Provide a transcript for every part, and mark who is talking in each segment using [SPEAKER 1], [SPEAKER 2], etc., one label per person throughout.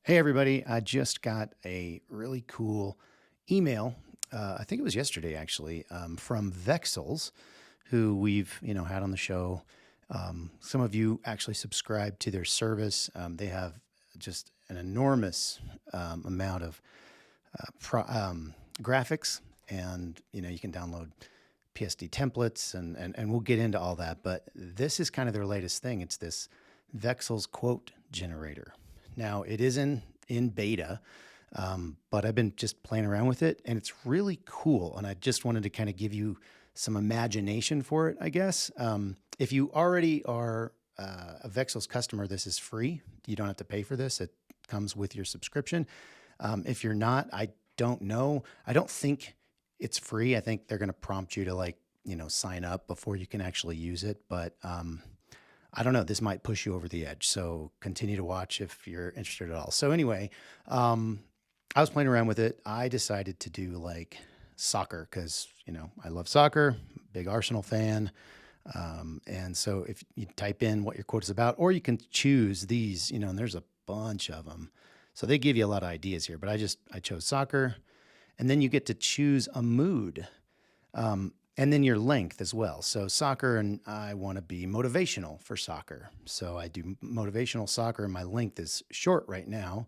[SPEAKER 1] Hey, everybody. I just got a really cool email. I think it was yesterday, actually, from Vexels, who we've, had on the show. Some of you actually subscribe to their service. They have just an enormous amount of graphics, and, you can download PSD templates, and we'll get into all that. But this is kind of their latest thing. It's this Vexels quote generator. Now, it is in beta, but I've been just playing around with it, and it's really cool. And I just wanted to kind of give you some imagination for it, I guess. If you already are a Vexels customer, this is free. You don't have to pay for this. It comes with your subscription. If you're not, I don't know. I don't think it's free. I think they're going to prompt you to sign up before you can actually use it. But I don't know. This might push you over the edge. So continue to watch if you're interested at all. So anyway, I was playing around with it. I decided to do like soccer because, I love soccer, big Arsenal fan. And so if you type in what your quote is about, or you can choose these, and there's a bunch of them. So they give you a lot of ideas here, but I chose soccer. And then you get to choose a mood. And then your length as well. So soccer, and I want to be motivational for soccer. So I do motivational soccer, and my length is short right now.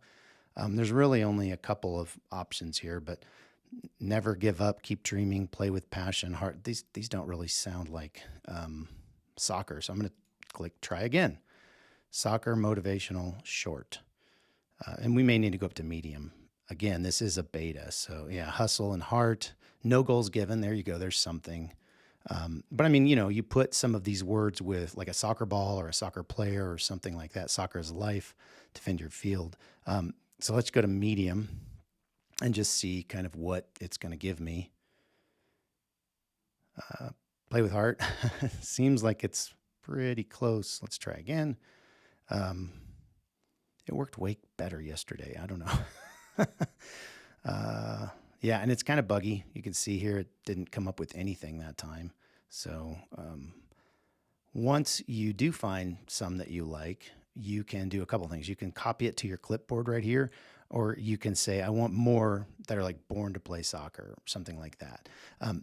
[SPEAKER 1] There's really only a couple of options here, but never give up, keep dreaming, play with passion, heart. These don't really sound like soccer. So I'm going to click try again. Soccer, motivational, short. And we may need to go up to medium. Again, this is a beta. So yeah, hustle and heart. No goals given. There you go. There's something. But I mean, you put some of these words with like a soccer ball or a soccer player or something like that. Soccer is life, defend your field. So let's go to medium and just see kind of what it's going to give me. Play with heart. Seems like it's pretty close. Let's try again. It worked way better yesterday. I don't know. Yeah, and it's kind of buggy. You can see here it didn't come up with anything that time. So once you do find some that you like, you can do a couple things. You can copy it to your clipboard right here, or you can say, I want more that are like born to play soccer, or something like that.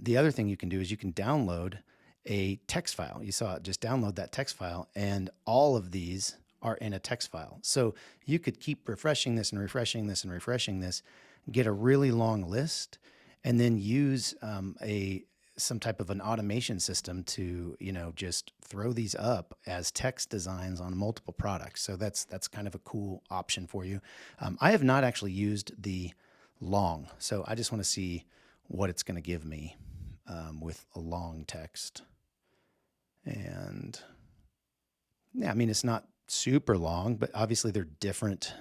[SPEAKER 1] The other thing you can do is you can download a text file. You saw it, just download that text file, and all of these are in a text file. So you could keep refreshing this and refreshing this and refreshing this, get a really long list, and then use some type of an automation system to just throw these up as text designs on multiple products. So that's kind of a cool option for you. I have not actually used the long, so I just want to see what it's going to give me with a long text. And yeah, I mean, it's not super long, but obviously they're different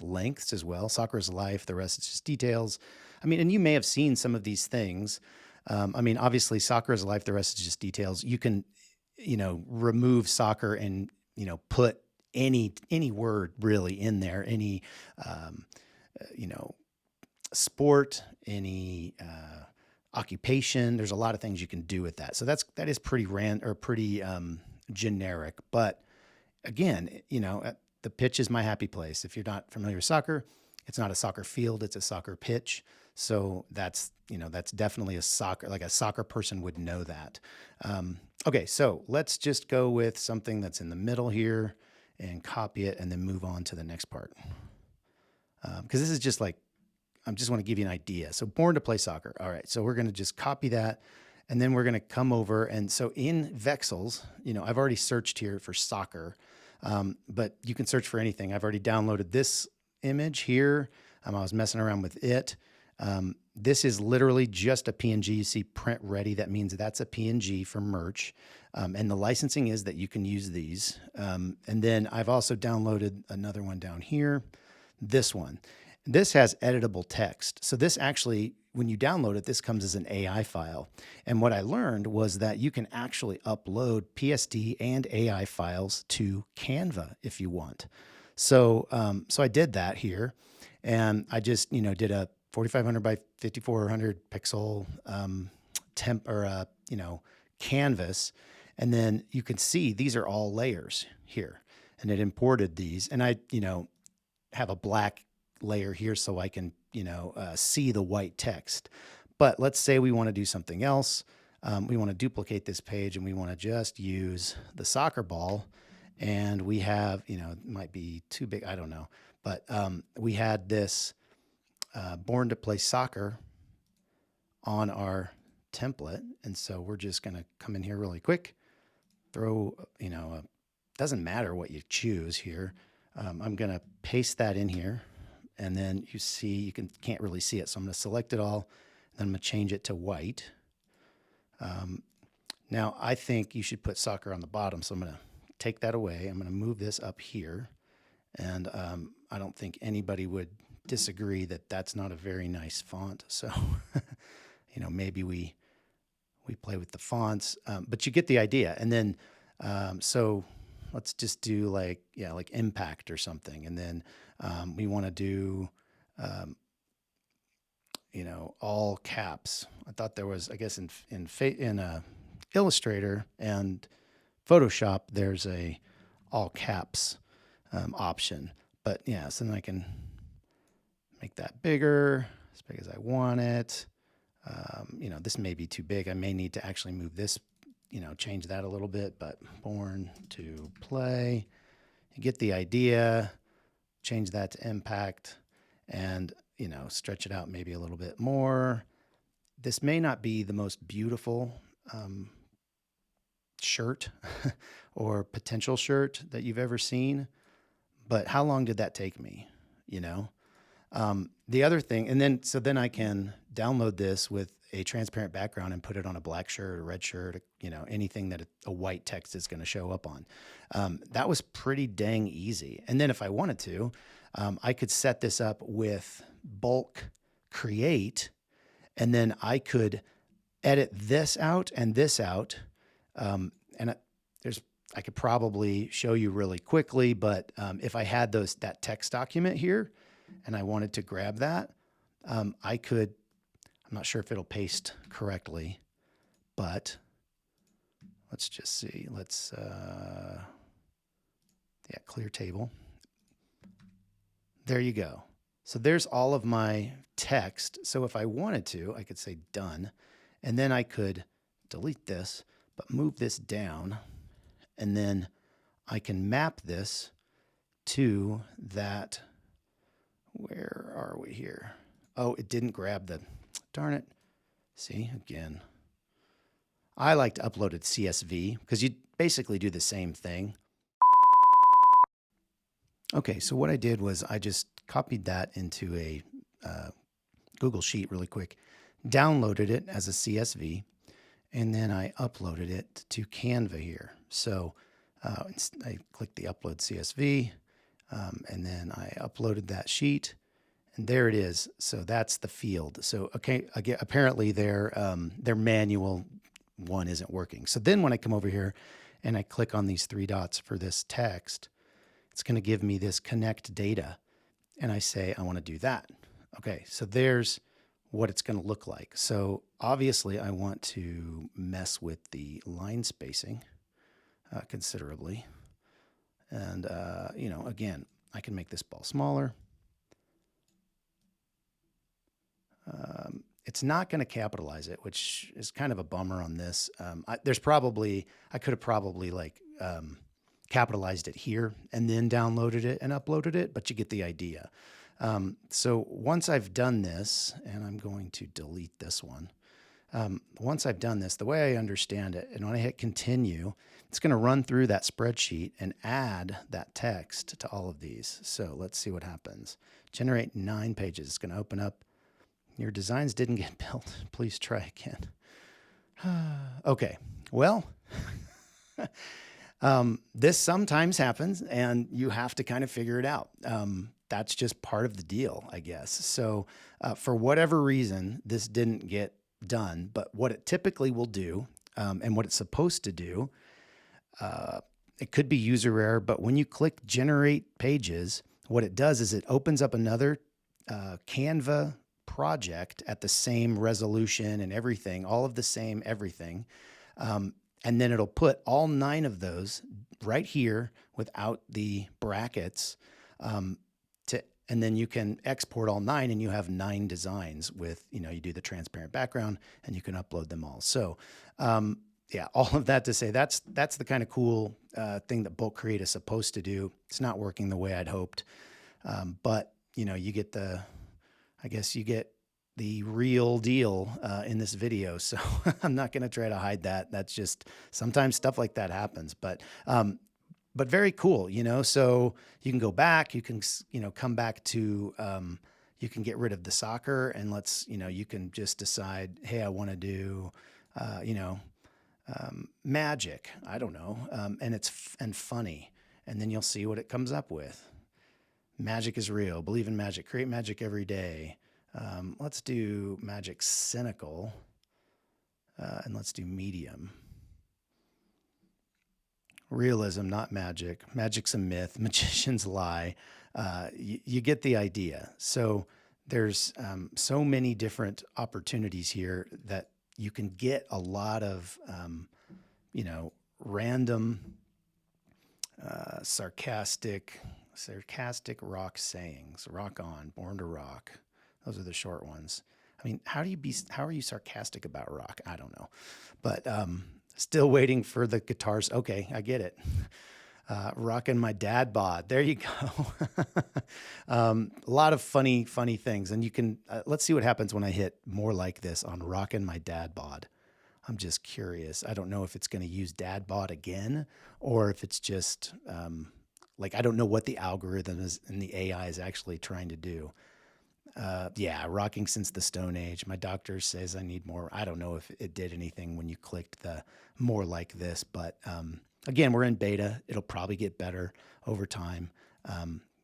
[SPEAKER 1] lengths as well. Soccer is life. The rest is just details. I mean, and you may have seen some of these things. I mean, obviously soccer is life. The rest is just details. You can, remove soccer and, put any word really in there, any, sport, any occupation. There's a lot of things you can do with that. So that is pretty generic, but again, the pitch is my happy place. If you're not familiar with soccer, it's not a soccer field, it's a soccer pitch. So that's definitely a soccer person would know that. Okay, so let's just go with something that's in the middle here and copy it and then move on to the next part. Because this is just like, I just want to give you an idea. So born to play soccer. All right, so we're going to just copy that. And then we're going to come over. And so in Vexels, I've already searched here for soccer, but you can search for anything. I've already downloaded this image here. I was messing around with it. This is literally just a PNG. You see print ready. That means that's a PNG for merch. And the licensing is that you can use these. And then I've also downloaded another one down here, this one. This has editable text. So this actually, when you download it, this comes as an AI file. And what I learned was that you can actually upload PSD and AI files to Canva if you want. So, so I did that here, and I just, did a 4500 by 5400 pixel canvas. And then you can see these are all layers here, and it imported these. And I, have a black layer here so I can, see the white text. But let's say we want to do something else. We want to duplicate this page and we want to just use the soccer ball. And we have, it might be too big, I don't know. But we had this Born to Play Soccer on our template. And so we're just going to come in here really quick, throw, doesn't matter what you choose here. I'm going to paste that in here. And then you see, can't really see it. So I'm going to select it all. Then I'm going to change it to white. Now I think you should put soccer on the bottom. So I'm going to take that away. I'm going to move this up here. And I don't think anybody would disagree that that's not a very nice font. So, maybe we play with the fonts, but you get the idea. And then, so let's just do like impact or something. And then we want to do, all caps. I thought there was, I guess in Illustrator and Photoshop, there's a all caps option. But yeah, so then I can make that bigger, as big as I want it. This may be too big. I may need to actually move this, change that a little bit, but Born to Play. You get the idea. Change that to impact and, stretch it out maybe a little bit more. This may not be the most beautiful shirt or potential shirt that you've ever seen, but how long did that take me? The other thing, and then I can download this with a transparent background and put it on a black shirt or red shirt, anything that a white text is going to show up on. That was pretty dang easy. And then if I wanted to, I could set this up with bulk create, and then I could edit this out and this out. I could probably show you really quickly, but if I had that text document here and I wanted to grab that, I could. I'm not sure if it'll paste correctly, but let's just see. Let's, clear table. There you go. So there's all of my text. So if I wanted to, I could say done, and then I could delete this, but move this down, and then I can map this to that. Where are we here? Oh, it didn't grab the, darn it. See, again. I like to upload it CSV because you basically do the same thing. Okay, so what I did was I just copied that into a Google Sheet really quick, downloaded it as a CSV, and then I uploaded it to Canva here. So I clicked the Upload CSV, and then I uploaded that sheet. And there it is. So that's the field. So okay, again, apparently their manual one isn't working. So then when I come over here and I click on these three dots for this text, it's going to give me this connect data. And I say I want to do that. Okay, so there's what it's going to look like. So obviously I want to mess with the line spacing considerably. And, again, I can make this ball smaller. It's not going to capitalize it, which is kind of a bummer on this. I could have probably capitalized it here and then downloaded it and uploaded it, but you get the idea. So once I've done this, and I'm going to delete this one. Once I've done this, the way I understand it, and when I hit continue, it's going to run through that spreadsheet and add that text to all of these. So let's see what happens. Generate 9 pages. It's going to open up. Your designs didn't get built. Please try again. Okay, well, this sometimes happens and you have to kind of figure it out. That's just part of the deal, I guess. So for whatever reason, this didn't get done, but what it typically will do and what it's supposed to do, it could be user error, but when you click generate pages, what it does is it opens up another Canva project at the same resolution and everything, all of the same everything. And then it'll put all 9 of those right here without the brackets to and then you can export all 9 and you have 9 designs with, you do the transparent background and you can upload them all. So, yeah, all of that to say that's the kind of cool thing that Bulk Create is supposed to do. It's not working the way I'd hoped. But you get I guess you get the real deal in this video. So I'm not going to try to hide that. That's just sometimes stuff like that happens, but very cool, so you can go back, you can, come back to, you can get rid of the soccer and you can just decide, hey, I want to do, magic. I don't know. And it's and funny. And then you'll see what it comes up with. Magic is real. Believe in magic. Create magic every day. Let's do magic cynical. And let's do medium. Realism, not magic. Magic's a myth. Magicians lie. You get the idea. So there's so many different opportunities here that you can get a lot of, random, sarcastic rock sayings. Rock on, born to rock. Those are the short ones. I mean, how are you sarcastic about rock? I don't know, but still waiting for the guitars. Okay, I get it. Rocking my dad bod. There you go. A lot of funny things. And you can, let's see what happens when I hit more like this on rocking my dad bod. I'm just curious. I don't know if it's going to use dad bod again, or if it's just, I don't know what the algorithm is and the AI is actually trying to do. Yeah, rocking since the Stone Age. My doctor says I need more. I don't know if it did anything when you clicked the more like this, but again, we're in beta. It'll probably get better over time.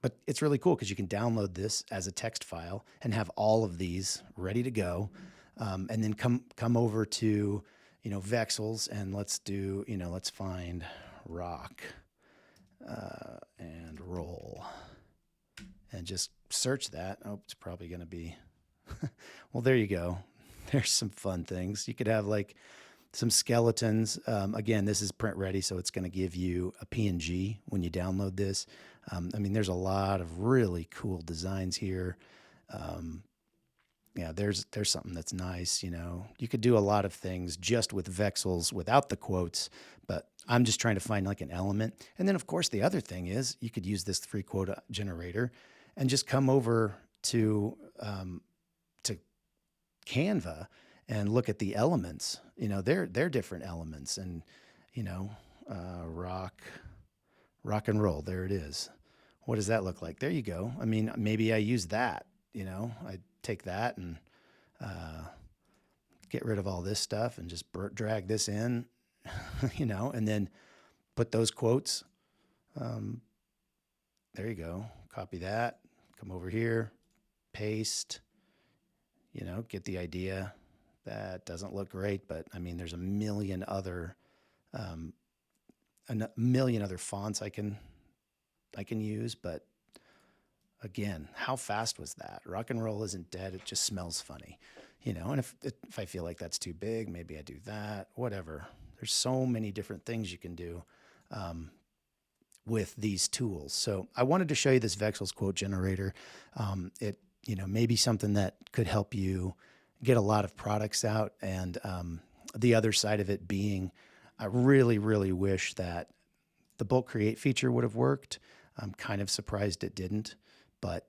[SPEAKER 1] But it's really cool because you can download this as a text file and have all of these ready to go. And then come over to, Vexels and let's find rock and roll. And just search that. Oh, it's probably going to be, well, there you go. There's some fun things. You could have some skeletons. Again, this is print ready, so it's going to give you a PNG when you download this. There's a lot of really cool designs here. Yeah, there's something that's nice. You could do a lot of things just with Vexels without the quotes, but I'm just trying to find an element. And then of course the other thing is you could use this free quote generator and just come over to Canva and look at the elements. They're different elements, and rock and roll. There it is. What does that look like? There you go. Maybe I use that. I take that and get rid of all this stuff and just drag this in, and then put those quotes. There you go. Copy that. Come over here, paste. Get the idea. That doesn't look great, but there's a million other fonts I can use. But again, how fast was that? Rock and roll isn't dead. It just smells funny, and if I feel like that's too big, maybe I do that, whatever. There's so many different things you can do with these tools. So I wanted to show you this Vexels quote generator. It, may be something that could help you get a lot of products out. And the other side of it being, I really, really wish that the bulk create feature would have worked. I'm kind of surprised it didn't, but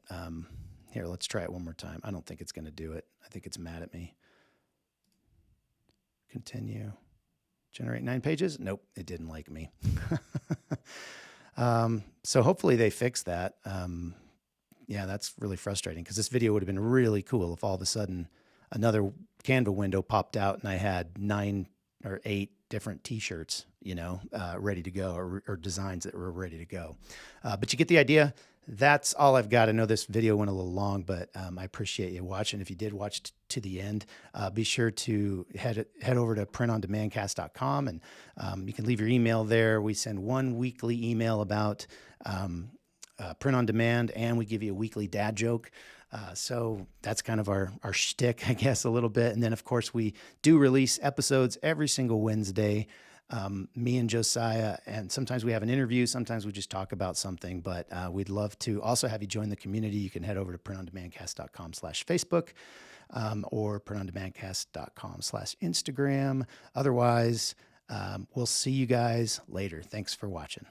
[SPEAKER 1] here, let's try it one more time. I don't think it's going to do it. I think it's mad at me. Continue. Generate 9 pages. Nope, it didn't like me. So hopefully they fix that. Yeah, that's really frustrating because this video would have been really cool if all of a sudden another Canva window popped out and I had 9 or 8 different t-shirts, ready to go, or designs that were ready to go. But you get the idea. That's all I've got. I know this video went a little long, but I appreciate you watching. If you did watch to the end, be sure to head over to printondemandcast.com, and you can leave your email there. We send one weekly email about print on demand, and we give you a weekly dad joke. So that's kind of our shtick, I guess, a little bit. And then, of course, we do release episodes every single Wednesday. me and Josiah, and sometimes we have an interview, sometimes we just talk about something, but we'd love to also have you join the community. You can head over to printondemandcast.com/Facebook or printondemandcast.com/Instagram. Otherwise, we'll see you guys later. Thanks for watching.